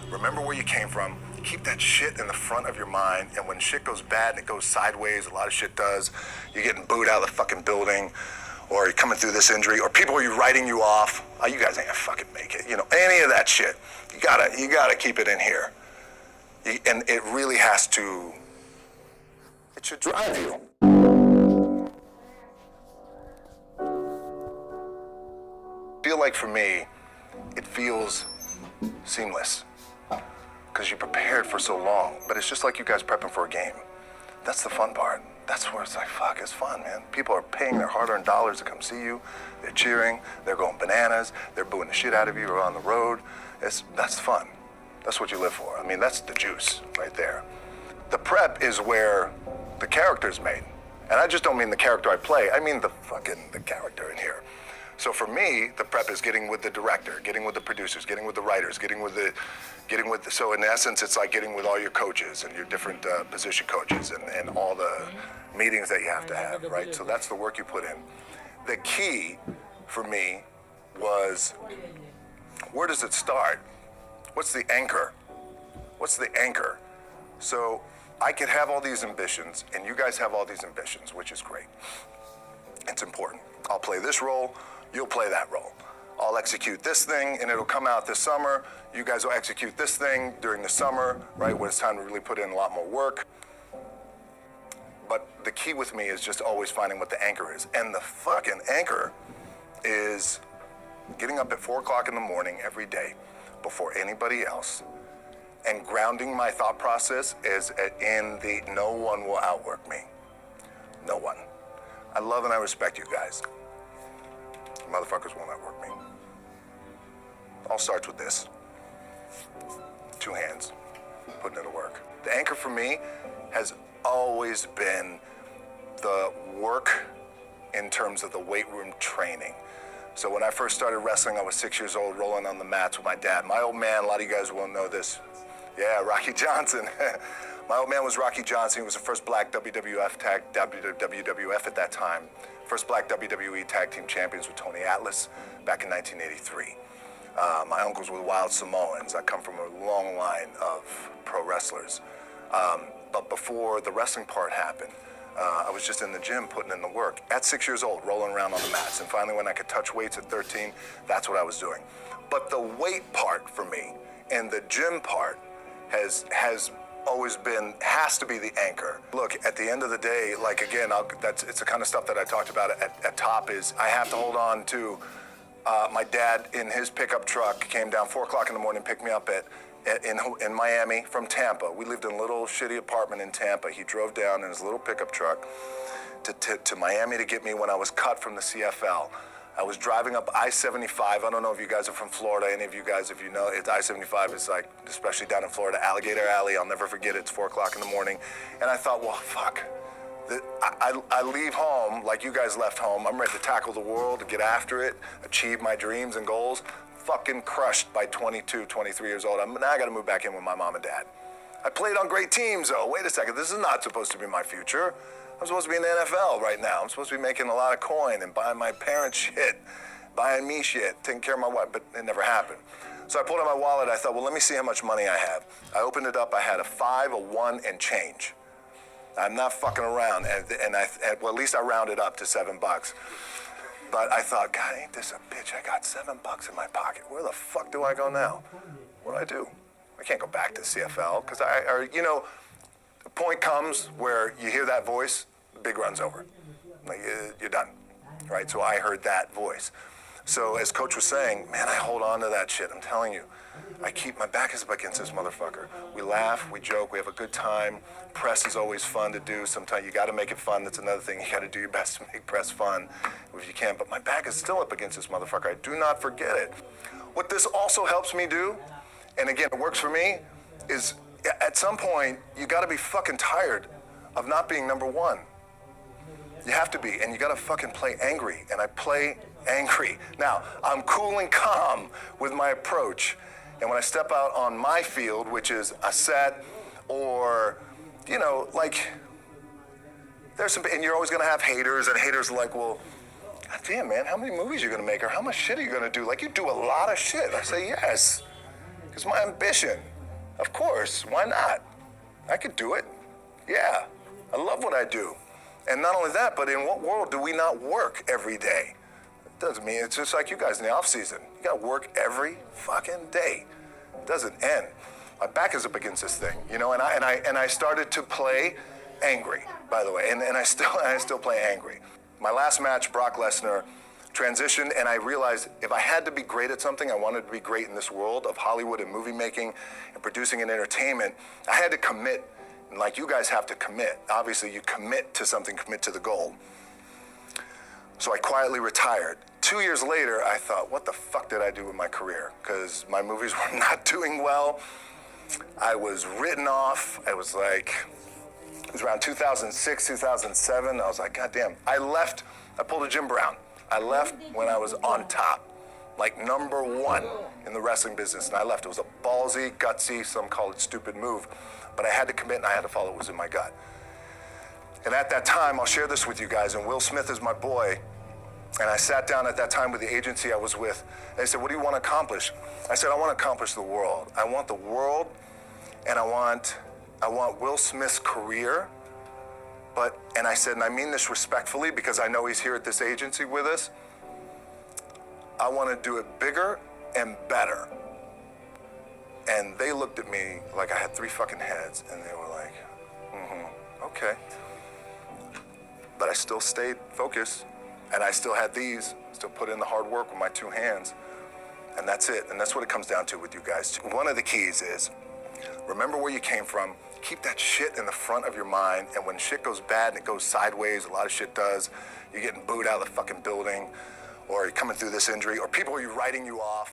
Remember where you came from. Keep that shit in the front of your mind, and when shit goes bad and it goes sideways, a lot of shit does, you're getting booed out of the fucking building, or you're coming through this injury, or people are writing you off. Oh, you guys ain't gonna fucking make it. You know, any of that shit. You gotta keep it in here. And it really has to, it should drive you. I feel like for me, it feels seamless because you prepared for so long, but it's just like you guys prepping for a game. That's the fun part. That's where it's like, fuck, it's fun, man. People are paying their hard-earned dollars to come see you. They're cheering, they're going bananas, they're booing the shit out of you or on the road. That's fun. That's what you live for. I mean, that's the juice right there. The prep is where the character's made. And I just don't mean the character I play, I mean the character in here. So for me, the prep is getting with the director, getting with the producers, getting with the writers, so in essence, it's like getting with all your coaches and your different position coaches and all the meetings that you have to have, right? So that's the work you put in. The key for me was, where does it start? What's the anchor? What's the anchor? So I could have all these ambitions, and you guys have all these ambitions, which is great. It's important. I'll play this role, you'll play that role. I'll execute this thing, and it'll come out this summer. You guys will execute this thing during the summer, right, when it's time to really put in a lot more work. But the key with me is just always finding what the anchor is. And the fucking anchor is getting up at 4 o'clock in the morning every day before anybody else and grounding my thought process is in the no one will outwork me. No one. I love and I respect you guys. Motherfuckers won't outwork me. All starts with this. 2 hands, putting it to work. The anchor for me has always been the work in terms of the weight room training. So when I first started wrestling, I was 6 years old, rolling on the mats with my dad. My old man, a lot of you guys won't know this. Yeah, Rocky Johnson. My old man was Rocky Johnson. He was the first black WWF at that time. First black WWE tag team champions with Tony Atlas back in 1983. My uncles were the Wild Samoans. I come from a long line of pro wrestlers. But before the wrestling part happened, I was just in the gym putting in the work. At 6 years old, rolling around on the mats. And finally, when I could touch weights at 13, that's what I was doing. But the weight part for me and the gym part has always been, has to be the anchor. Look, at the end of the day, like again, it's the kind of stuff that I talked about at top is I have to hold on to my dad in his pickup truck came down 4 o'clock in the morning, picked me up in Miami from Tampa. We lived in a little shitty apartment in Tampa. He drove down in his little pickup truck to Miami to get me when I was cut from the CFL. I was driving up I-75. I don't know if you guys are from Florida. Any of you guys, if you know, it's I-75 is like, especially down in Florida, Alligator Alley. I'll never forget it. It's 4 o'clock in the morning. And I thought, well, fuck. I leave home like you guys left home. I'm ready to tackle the world, to get after it, achieve my dreams and goals. Fucking crushed by 22, 23 years old. Now I got to move back in with my mom and dad. I played on great teams, though. Wait a second. This is not supposed to be my future. I'm supposed to be in the NFL right now. I'm supposed to be making a lot of coin and buying my parents shit, buying me shit, taking care of my wife, but it never happened. So I pulled out my wallet. I thought, well, let me see how much money I have. I opened it up. I had a 5, a 1, and change. I'm not fucking around. Well, at least I rounded up to $7. But I thought, God, ain't this a bitch? I got $7 in my pocket. Where the fuck do I go now? What do? I can't go back to CFL because the point comes where you hear that voice, the big run's over. Like, you're done, right? So I heard that voice. So as Coach was saying, man, I hold on to that shit. I'm telling you, my back is up against this motherfucker. We laugh, we joke, we have a good time. Press is always fun to do. Sometimes you got to make it fun. That's another thing. You got to do your best to make press fun if you can. But my back is still up against this motherfucker. I do not forget it. What this also helps me do, and again, it works for me, is at some point, you got to be fucking tired of not being number one. You have to be, and you got to fucking play angry, and I play angry. Now, I'm cool and calm with my approach, and when I step out on my field, which is a set, or, there's some, and you're always going to have haters, and haters are like, well, God damn, man, how many movies are you going to make, or how much shit are you going to do? Like, you do a lot of shit. I say, yes, it's my ambition. Of course, why not? I could do it. Yeah, I love what I do. And not only that, but in what world do we not work every day? It doesn't mean it's just like you guys in the off season. You gotta work every fucking day. It doesn't end. My back is up against this thing, you know, and I started to play angry, by the way, and I still play angry. My last match, Brock Lesnar, transitioned, and I realized if I had to be great at something, I wanted to be great in this world of Hollywood and movie making and producing and entertainment. I had to commit, and like you guys have to commit. Obviously, you commit to something, commit to the goal. So I quietly retired. 2 years later, I thought, what the fuck did I do with my career? Because my movies were not doing well. I was written off. It was around 2006, 2007. I was like, God damn. I pulled a Jim Brown. I left when I was on top, like #1 in the wrestling business, and I left. It was a ballsy, gutsy, some call it stupid move, but I had to commit and I had to follow what was in my gut. And at that time, I'll share this with you guys, and Will Smith is my boy, and I sat down at that time with the agency I was with, and they said, what do you want to accomplish? I said, I want to accomplish the world. I want the world, and I want Will Smith's career, and I said, and I mean this respectfully because I know he's here at this agency with us, I want to do it bigger and better. And they looked at me like I had 3 fucking heads, and they were like, okay. But I still stayed focused, and I still had still put in the hard work with my 2 hands, and that's it. And that's what it comes down to with you guys. One of the keys is, remember where you came from. Keep that shit in the front of your mind, and when shit goes bad and it goes sideways, a lot of shit does, you're getting booed out of the fucking building, or you're coming through this injury, or people are writing you off.